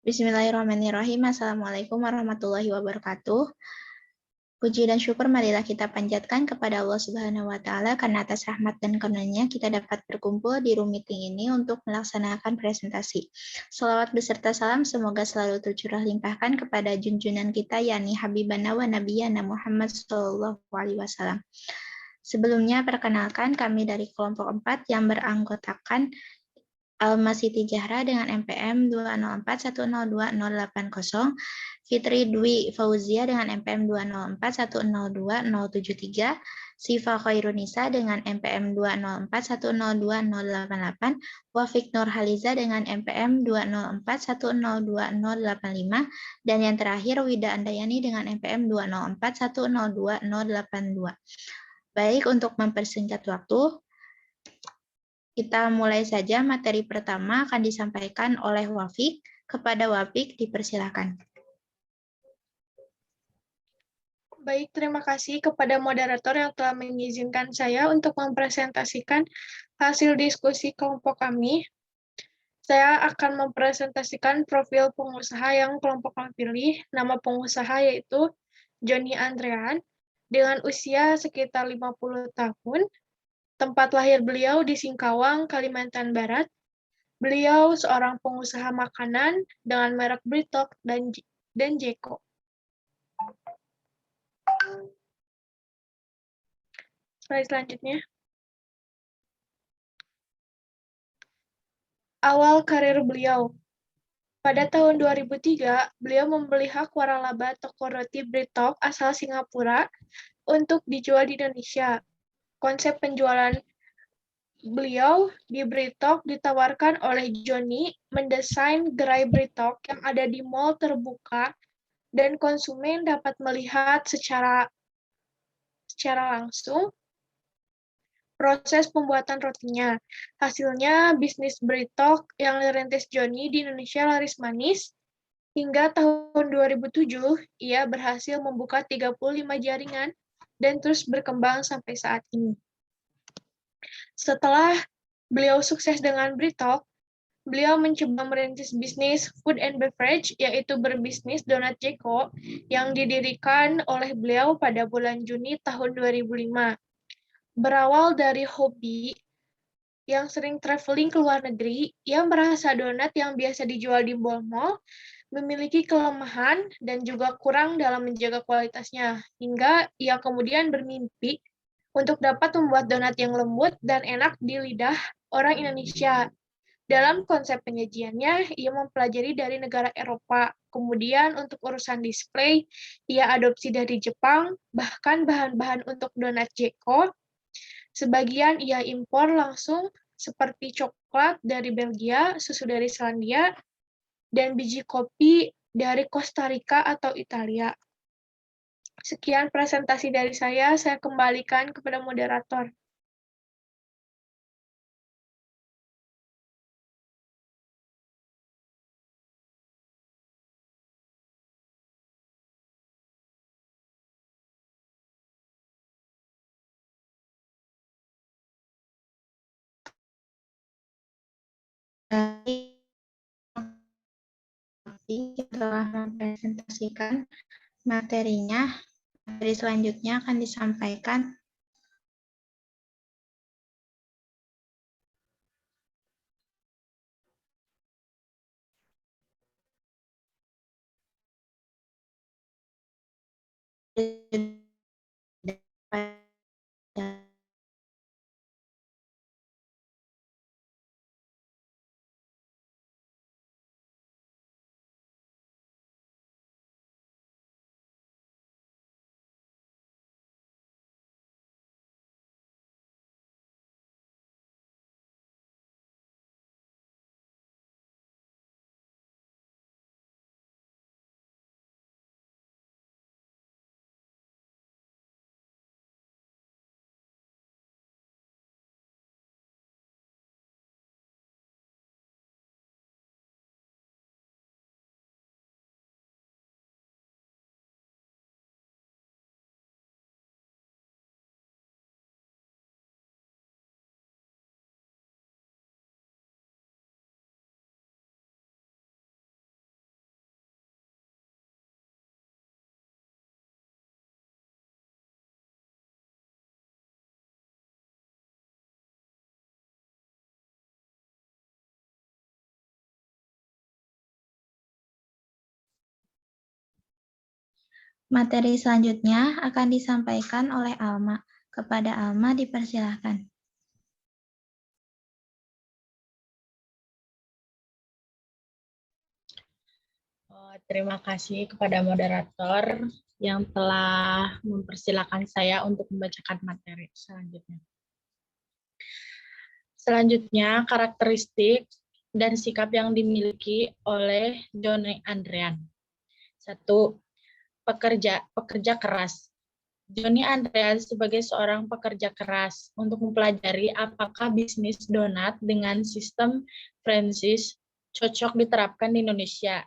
Bismillahirrahmanirrahim. Assalamualaikum warahmatullahi wabarakatuh. Puji dan syukur marilah kita panjatkan kepada Allah Subhanahu wa Ta'ala karena atas rahmat dan karunia kita dapat berkumpul di room meeting ini untuk melaksanakan presentasi. Salawat beserta salam semoga selalu tercurah limpahkan kepada junjungan kita yakni Habibana wa Nabiyana Muhammad Sallallahu Alaihi Wasallam. Sebelumnya perkenalkan kami dari kelompok 4 yang beranggotakan Alma Siti Jahra dengan MPM 204102080, Fitri Dwi Fauzia dengan MPM 204102073, Sifa Khairunisa dengan MPM 204102088, Wafik Nur Haliza dengan MPM 204102085, dan yang terakhir Wida Andayani dengan MPM 204102082. Baik, untuk mempersingkat waktu, kita mulai saja. Materi pertama akan disampaikan oleh Wafik. Kepada Wafik, dipersilakan. Baik, terima kasih kepada moderator yang telah mengizinkan saya untuk mempresentasikan hasil diskusi kelompok kami. Saya akan mempresentasikan profil pengusaha yang kelompok kami pilih. Nama pengusaha yaitu Johnny Andrean, dengan usia sekitar 50 tahun. Tempat lahir beliau di Singkawang, Kalimantan Barat. Beliau seorang pengusaha makanan dengan merek Britok dan Jeko. Slide selanjutnya. Awal karir beliau. Pada tahun 2003, beliau membeli hak waralaba toko roti Britok asal Singapura untuk dijual di Indonesia. Konsep penjualan beliau di Britok ditawarkan oleh Johnny mendesain gerai Britok yang ada di mall terbuka dan konsumen dapat melihat secara langsung proses pembuatan rotinya. Hasilnya, bisnis Britok yang dirintis Johnny di Indonesia laris manis. Hingga tahun 2007, ia berhasil membuka 35 jaringan dan terus berkembang sampai saat ini. Setelah beliau sukses dengan Britok, beliau mencoba merintis bisnis food and beverage, yaitu berbisnis donat Jeko yang didirikan oleh beliau pada bulan Juni tahun 2005. Berawal dari hobi yang sering traveling ke luar negeri, ia merasa donat yang biasa dijual di mall memiliki kelemahan dan juga kurang dalam menjaga kualitasnya, hingga ia kemudian bermimpi untuk dapat membuat donat yang lembut dan enak di lidah orang Indonesia. Dalam konsep penyajiannya, ia mempelajari dari negara Eropa. Kemudian untuk urusan display, ia adopsi dari Jepang, bahkan bahan-bahan untuk donat Jeko. Sebagian ia impor langsung, seperti coklat dari Belgia, susu dari Selandia, dan biji kopi dari Costa Rica atau Italia. Sekian presentasi dari saya kembalikan kepada moderator. Setelah mempresentasikan materinya, materi selanjutnya akan disampaikan Materi selanjutnya akan disampaikan oleh Alma. Kepada Alma dipersilahkan. Terima kasih kepada moderator yang telah mempersilahkan saya untuk membacakan materi selanjutnya. Selanjutnya, karakteristik dan sikap yang dimiliki oleh Johnny Andrean. 1. Pekerja keras. Johnny Andrean sebagai seorang pekerja keras untuk mempelajari apakah bisnis donat dengan sistem franchise cocok diterapkan di Indonesia.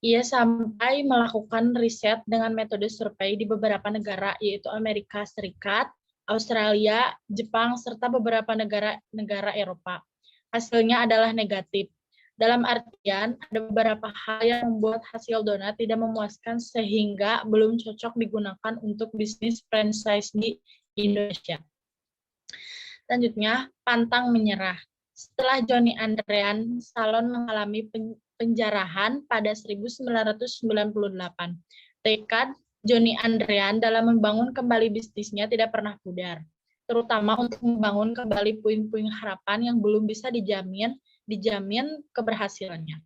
Ia sampai melakukan riset dengan metode survei di beberapa negara, yaitu Amerika Serikat, Australia, Jepang, serta beberapa negara Eropa. Hasilnya adalah negatif. Dalam artian, ada beberapa hal yang membuat hasil donat tidak memuaskan sehingga belum cocok digunakan untuk bisnis franchise di Indonesia. Selanjutnya, pantang menyerah. Setelah Johnny Andrean, salon mengalami penjarahan pada 1998. Tekad Johnny Andrean dalam membangun kembali bisnisnya tidak pernah pudar, terutama untuk membangun kembali puing-puing harapan yang belum bisa dijamin keberhasilannya.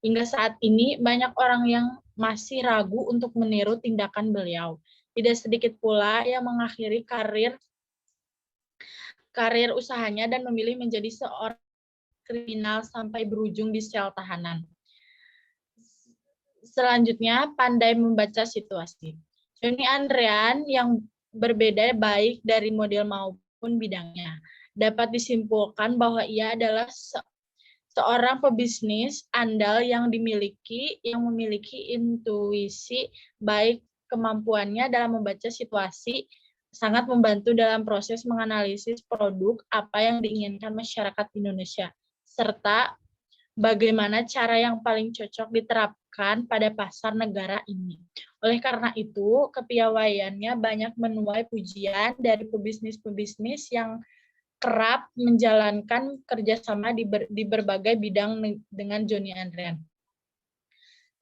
Hingga saat ini, banyak orang yang masih ragu untuk meniru tindakan beliau. Tidak sedikit pula yang mengakhiri karir usahanya dan memilih menjadi seorang kriminal sampai berujung di sel tahanan. Selanjutnya, pandai membaca situasi. Johnny Andrean yang berbeda baik dari model maupun bidangnya. Dapat disimpulkan bahwa ia adalah seorang pebisnis andal yang memiliki intuisi baik. Kemampuannya dalam membaca situasi sangat membantu dalam proses menganalisis produk apa yang diinginkan masyarakat Indonesia, serta bagaimana cara yang paling cocok diterapkan pada pasar negara ini. Oleh karena itu, kepiawaiannya banyak menuai pujian dari pebisnis-pebisnis yang kerap menjalankan kerjasama di berbagai bidang dengan Johnny Andrean.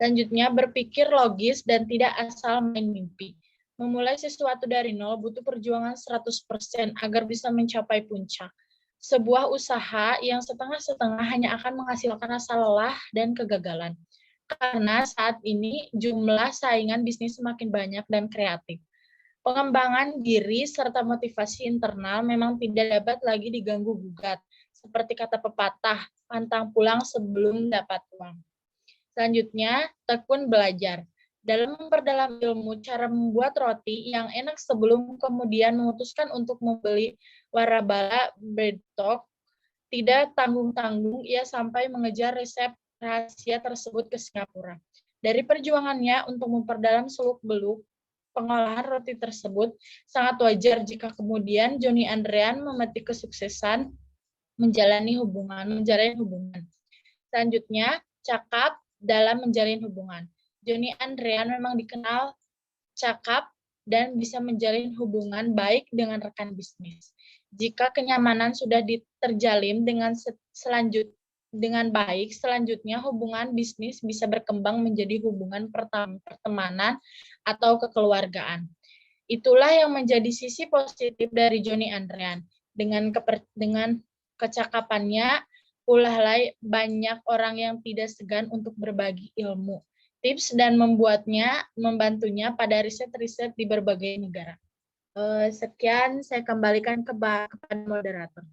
Selanjutnya, berpikir logis dan tidak asal main mimpi. Memulai sesuatu dari nol butuh perjuangan 100% agar bisa mencapai puncak. Sebuah usaha yang setengah-setengah hanya akan menghasilkan rasa lelah dan kegagalan. Karena saat ini jumlah saingan bisnis semakin banyak dan kreatif. Pengembangan diri serta motivasi internal memang tidak dapat lagi diganggu-gugat. Seperti kata pepatah, pantang pulang sebelum dapat uang. Selanjutnya, tekun belajar. Dalam memperdalam ilmu cara membuat roti yang enak sebelum kemudian memutuskan untuk membeli warabala breadtalk, tidak tanggung-tanggung ia sampai mengejar resep rahasia tersebut ke Singapura. Dari perjuangannya untuk memperdalam seluk-beluk pengolahan roti tersebut, sangat wajar jika kemudian Johnny Andrean memetik kesuksesan menjalin hubungan. Selanjutnya, cakap dalam menjalin hubungan. Johnny Andrean memang dikenal cakap dan bisa menjalin hubungan baik dengan rekan bisnis. Jika kenyamanan sudah terjalin dengan baik, selanjutnya hubungan bisnis bisa berkembang menjadi hubungan pertemanan atau kekeluargaan. Itulah yang menjadi sisi positif dari Johnny Andrean. Dengan kecakapannya, pula banyak orang yang tidak segan untuk berbagi ilmu, tips dan membantunya pada riset-riset di berbagai negara. Sekian, saya kembalikan kepada moderator.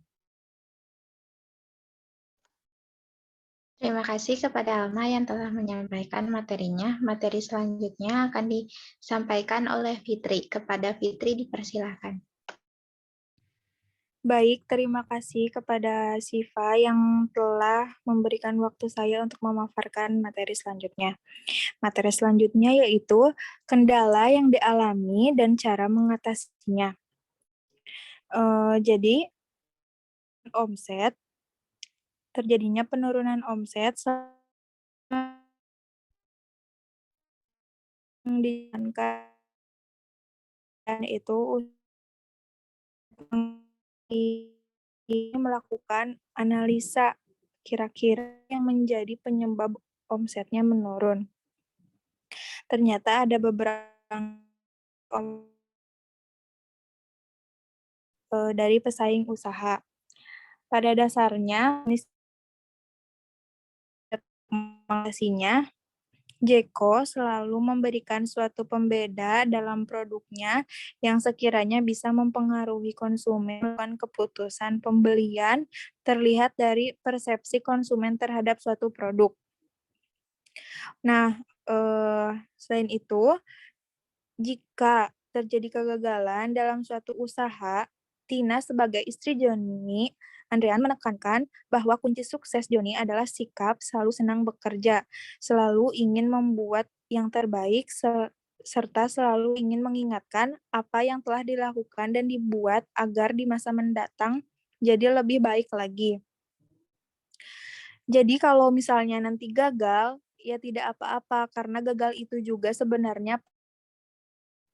Terima kasih kepada Alma yang telah menyampaikan materinya. Materi selanjutnya akan disampaikan oleh Fitri. Kepada Fitri dipersilakan. Baik, terima kasih kepada Siva yang telah memberikan waktu saya untuk memaparkan materi selanjutnya. Materi selanjutnya yaitu kendala yang dialami dan cara mengatasinya. Jadi, terjadinya penurunan omset yang dijalankan itu melakukan analisa kira-kira yang menjadi penyebab omsetnya menurun. Ternyata ada beberapa dari pesaing usaha. Pada dasarnya, rekomendasinya, Jeko selalu memberikan suatu pembeda dalam produknya yang sekiranya bisa mempengaruhi konsumen melakukan keputusan pembelian terlihat dari persepsi konsumen terhadap suatu produk. Nah, selain itu, jika terjadi kegagalan dalam suatu usaha, Tina sebagai istri Joni, Andrean menekankan bahwa kunci sukses Joni adalah sikap selalu senang bekerja, selalu ingin membuat yang terbaik, serta selalu ingin mengingatkan apa yang telah dilakukan dan dibuat agar di masa mendatang jadi lebih baik lagi. Jadi kalau misalnya nanti gagal, ya tidak apa-apa, karena gagal itu juga sebenarnya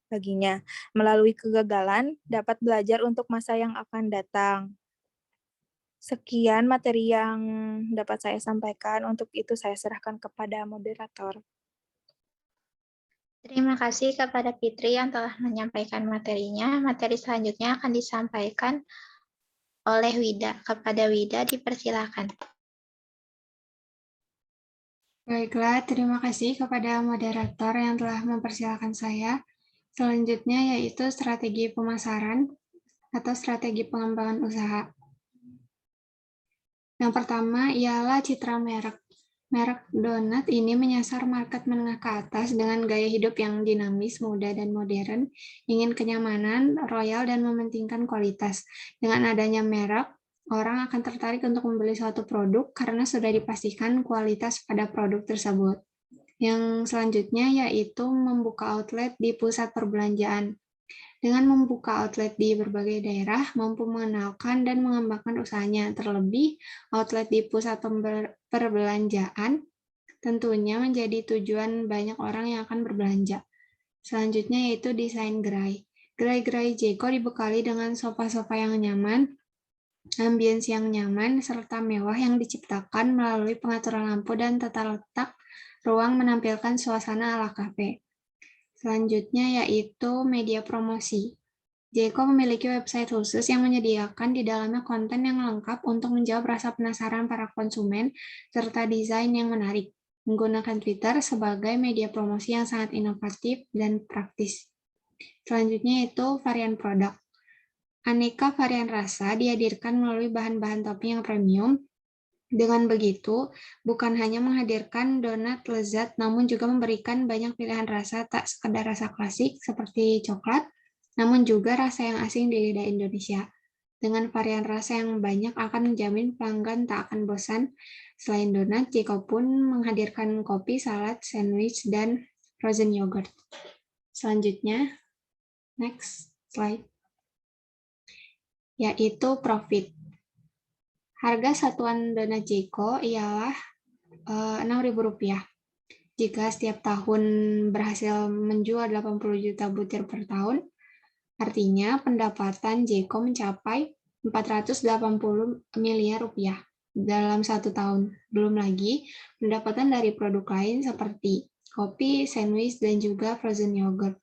baginya. Melalui kegagalan, dapat belajar untuk masa yang akan datang. Sekian materi yang dapat saya sampaikan. Untuk itu saya serahkan kepada moderator. Terima kasih kepada Fitri yang telah menyampaikan materinya. Materi selanjutnya akan disampaikan oleh Wida. Kepada Wida, dipersilakan. Baiklah, terima kasih kepada moderator yang telah mempersilakan saya. Selanjutnya yaitu strategi pemasaran atau strategi pengembangan usaha. Yang pertama ialah citra merek. Merek donat ini menyasar market menengah ke atas dengan gaya hidup yang dinamis, muda, dan modern, ingin kenyamanan, royal, dan mementingkan kualitas. Dengan adanya merek, orang akan tertarik untuk membeli suatu produk karena sudah dipastikan kualitas pada produk tersebut. Yang selanjutnya yaitu membuka outlet di pusat perbelanjaan. Dengan membuka outlet di berbagai daerah, mampu mengenalkan dan mengembangkan usahanya. Terlebih, outlet di pusat perbelanjaan tentunya menjadi tujuan banyak orang yang akan berbelanja. Selanjutnya yaitu desain gerai. Gerai-gerai Jeko dibekali dengan sofa-sofa yang nyaman, ambience yang nyaman, serta mewah yang diciptakan melalui pengaturan lampu dan tata letak ruang menampilkan suasana ala kafe. Selanjutnya yaitu media promosi. Jeko memiliki website khusus yang menyediakan di dalamnya konten yang lengkap untuk menjawab rasa penasaran para konsumen serta desain yang menarik, menggunakan Twitter sebagai media promosi yang sangat inovatif dan praktis. Selanjutnya yaitu varian produk. Aneka varian rasa dihadirkan melalui bahan-bahan topping yang premium. Dengan begitu, bukan hanya menghadirkan donat lezat, namun juga memberikan banyak pilihan rasa, tak sekedar rasa klasik seperti coklat, namun juga rasa yang asing di lidah Indonesia. Dengan varian rasa yang banyak akan menjamin pelanggan tak akan bosan. Selain donat, Jeko pun menghadirkan kopi, salad, sandwich, dan frozen yogurt. Selanjutnya, next slide, yaitu profit. Harga satuan donat Jeko ialah Rp6.000. Jika setiap tahun berhasil menjual 80 juta butir per tahun, artinya pendapatan Jeko mencapai 480 miliar rupiah dalam 1 tahun. Belum lagi pendapatan dari produk lain seperti kopi, sandwich, dan juga frozen yogurt.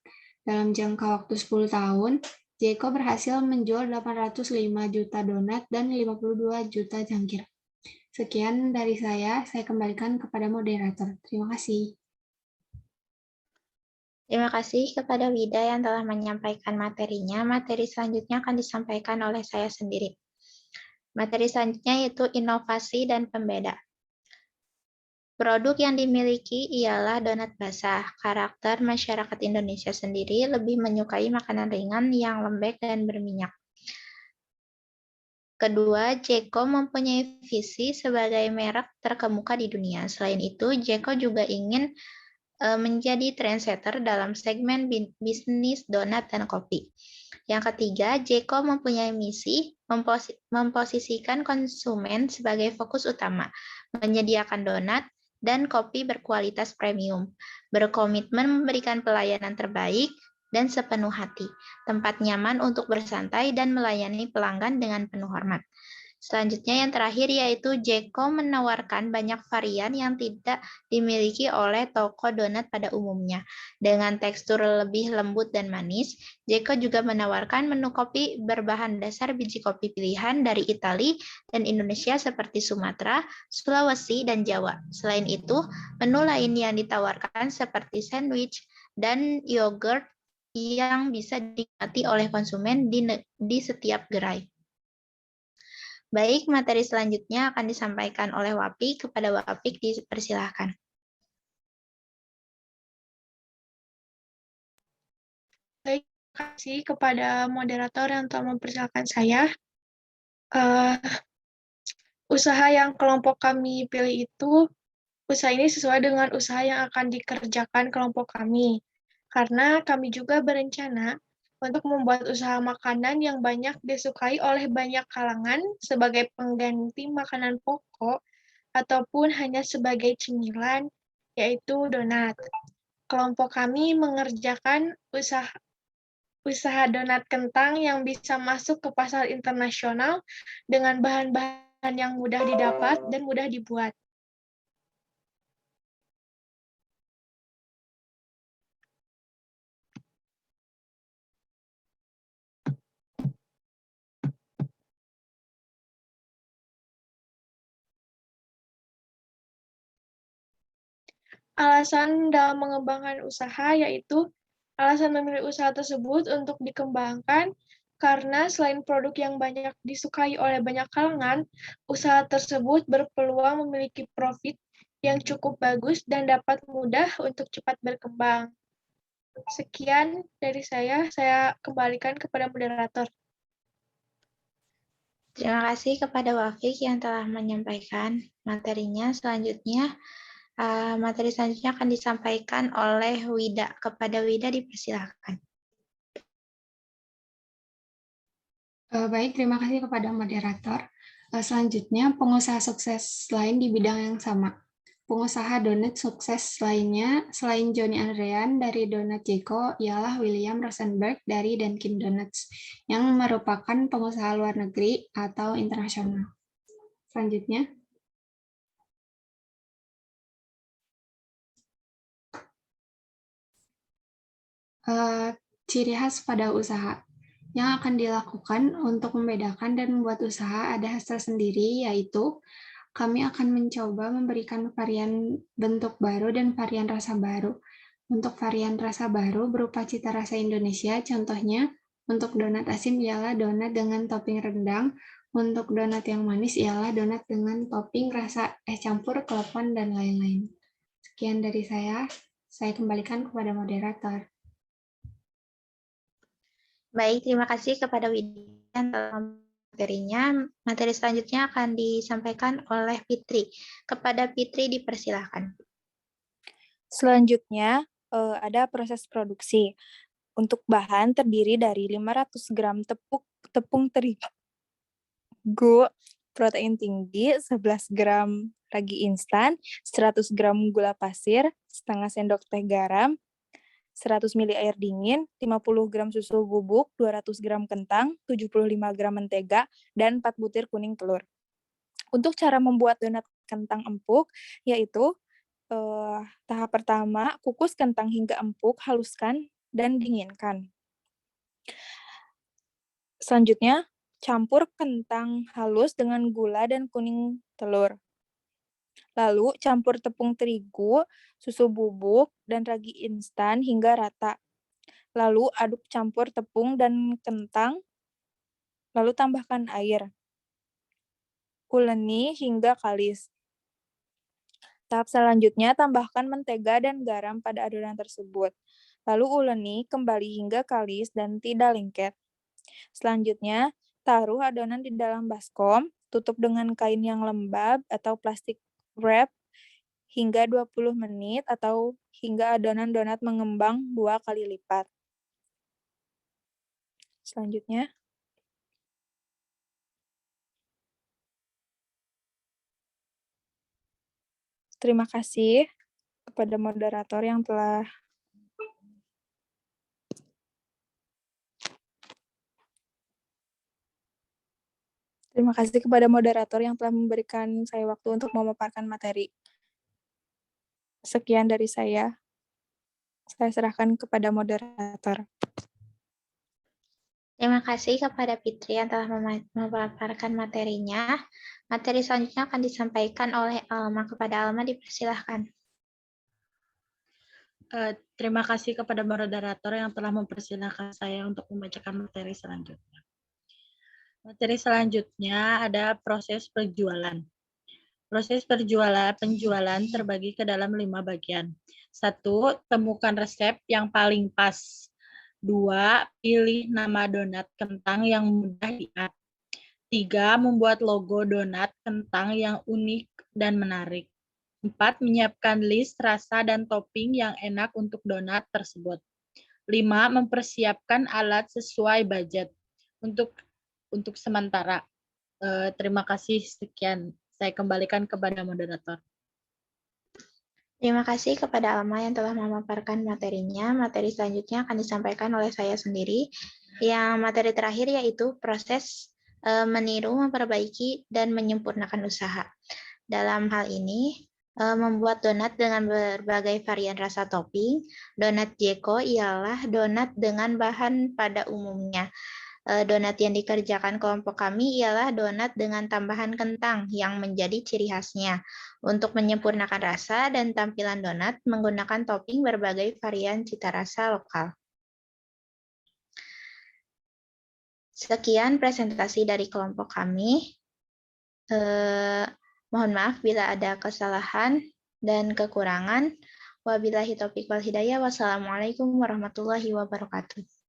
Dalam jangka waktu 10 tahun, Jeko berhasil menjual 805 juta donat dan 52 juta cangkir. Sekian dari saya kembalikan kepada moderator. Terima kasih. Terima kasih kepada Wida yang telah menyampaikan materinya. Materi selanjutnya akan disampaikan oleh saya sendiri. Materi selanjutnya yaitu inovasi dan pembeda. Produk yang dimiliki ialah donat basah. Karakter masyarakat Indonesia sendiri lebih menyukai makanan ringan yang lembek dan berminyak. Kedua, Jeko mempunyai visi sebagai merek terkemuka di dunia. Selain itu, Jeko juga ingin menjadi trendsetter dalam segmen bisnis donat dan kopi. Yang ketiga, Jeko mempunyai misi memposisikan konsumen sebagai fokus utama, menyediakan donat dan kopi berkualitas premium, berkomitmen memberikan pelayanan terbaik dan sepenuh hati, tempat nyaman untuk bersantai dan melayani pelanggan dengan penuh hormat. Selanjutnya yang terakhir yaitu Jeko menawarkan banyak varian yang tidak dimiliki oleh toko donat pada umumnya. Dengan tekstur lebih lembut dan manis, Jeko juga menawarkan menu kopi berbahan dasar biji kopi pilihan dari Italia dan Indonesia seperti Sumatera, Sulawesi, dan Jawa. Selain itu, menu lain yang ditawarkan seperti sandwich dan yogurt yang bisa dinikmati oleh konsumen di setiap gerai. Baik, materi selanjutnya akan disampaikan oleh Wapik. Kepada Wapik, dipersilahkan. Baik, terima kasih kepada moderator yang telah mempersilahkan saya. Usaha yang kelompok kami pilih itu, usaha ini sesuai dengan usaha yang akan dikerjakan kelompok kami. Karena kami juga berencana untuk membuat usaha makanan yang banyak disukai oleh banyak kalangan sebagai pengganti makanan pokok ataupun hanya sebagai cemilan, yaitu donat. Kelompok kami mengerjakan usaha donat kentang yang bisa masuk ke pasar internasional dengan bahan-bahan yang mudah didapat dan mudah dibuat. Alasan dalam mengembangkan usaha yaitu alasan memilih usaha tersebut untuk dikembangkan karena selain produk yang banyak disukai oleh banyak kalangan, usaha tersebut berpeluang memiliki profit yang cukup bagus dan dapat mudah untuk cepat berkembang. Sekian dari saya kembalikan kepada moderator. Terima kasih kepada Wafik yang telah menyampaikan materinya. Selanjutnya, materi selanjutnya akan disampaikan oleh Wida. Kepada Wida, dipersilahkan. Baik, terima kasih kepada moderator. Selanjutnya, pengusaha sukses lain di bidang yang sama. Pengusaha donat sukses lainnya selain Johnny Andrean dari Donut Jeko ialah William Rosenberg dari Dunkin Donuts yang merupakan pengusaha luar negeri atau internasional. Selanjutnya, ciri khas pada usaha yang akan dilakukan untuk membedakan dan membuat usaha ada khas tersendiri, yaitu kami akan mencoba memberikan varian bentuk baru dan varian rasa baru. Untuk varian rasa baru berupa cita rasa Indonesia, contohnya untuk donat asin ialah donat dengan topping rendang, untuk donat yang manis ialah donat dengan topping rasa es campur, klepon, dan lain-lain. Sekian dari saya kembalikan kepada moderator. Baik, terima kasih kepada Wida yang telah materinya. Materi selanjutnya akan disampaikan oleh Fitri. Kepada Fitri, dipersilahkan. Selanjutnya, ada proses produksi. Untuk bahan terdiri dari 500 gram tepung terigu, protein tinggi, 11 gram ragi instan, 100 gram gula pasir, setengah sendok teh garam, 100 ml air dingin, 50 gram susu bubuk, 200 gram kentang, 75 gram mentega, dan 4 butir kuning telur. Untuk cara membuat donat kentang empuk, yaitu tahap pertama, kukus kentang hingga empuk, haluskan, dan dinginkan. Selanjutnya, campur kentang halus dengan gula dan kuning telur. Lalu, campur tepung terigu, susu bubuk, dan ragi instan hingga rata. Lalu, aduk campur tepung dan kentang, lalu tambahkan air. Uleni hingga kalis. Tahap selanjutnya, tambahkan mentega dan garam pada adonan tersebut. Lalu uleni kembali hingga kalis dan tidak lengket. Selanjutnya, taruh adonan di dalam baskom, tutup dengan kain yang lembab atau plastik wrap hingga 20 menit atau hingga adonan donat mengembang 2 kali lipat. Selanjutnya, terima kasih kepada moderator yang telah Terima kasih kepada moderator yang telah memberikan saya waktu untuk memaparkan materi. Sekian dari saya. Saya serahkan kepada moderator. Terima kasih kepada Fitri yang telah memaparkan materinya. Materi selanjutnya akan disampaikan oleh Alma. Kepada Alma dipersilahkan. Terima kasih kepada moderator yang telah mempersilahkan saya untuk membacakan materi selanjutnya. Materi selanjutnya ada proses penjualan. Proses penjualan terbagi ke dalam 5 bagian. 1. Temukan resep yang paling pas. 2. Pilih nama donat kentang yang mudah diingat. 3. Membuat logo donat kentang yang unik dan menarik. 4. Menyiapkan list rasa dan topping yang enak untuk donat tersebut. 5. Mempersiapkan alat sesuai budget. Untuk sementara. Terima kasih, sekian. Saya kembalikan kepada moderator. Terima kasih kepada Alma yang telah memaparkan materinya. Materi selanjutnya akan disampaikan oleh saya sendiri. Yang materi terakhir yaitu proses meniru, memperbaiki, dan menyempurnakan usaha. Dalam hal ini, membuat donat dengan berbagai varian rasa topping. Donat Jeko ialah donat dengan bahan pada umumnya. Donat yang dikerjakan kelompok kami ialah donat dengan tambahan kentang yang menjadi ciri khasnya. Untuk menyempurnakan rasa dan tampilan donat menggunakan topping berbagai varian cita rasa lokal. Sekian presentasi dari kelompok kami. Mohon maaf bila ada kesalahan dan kekurangan. Wabillahi taufiq wal hidayah. Wassalamualaikum warahmatullahi wabarakatuh.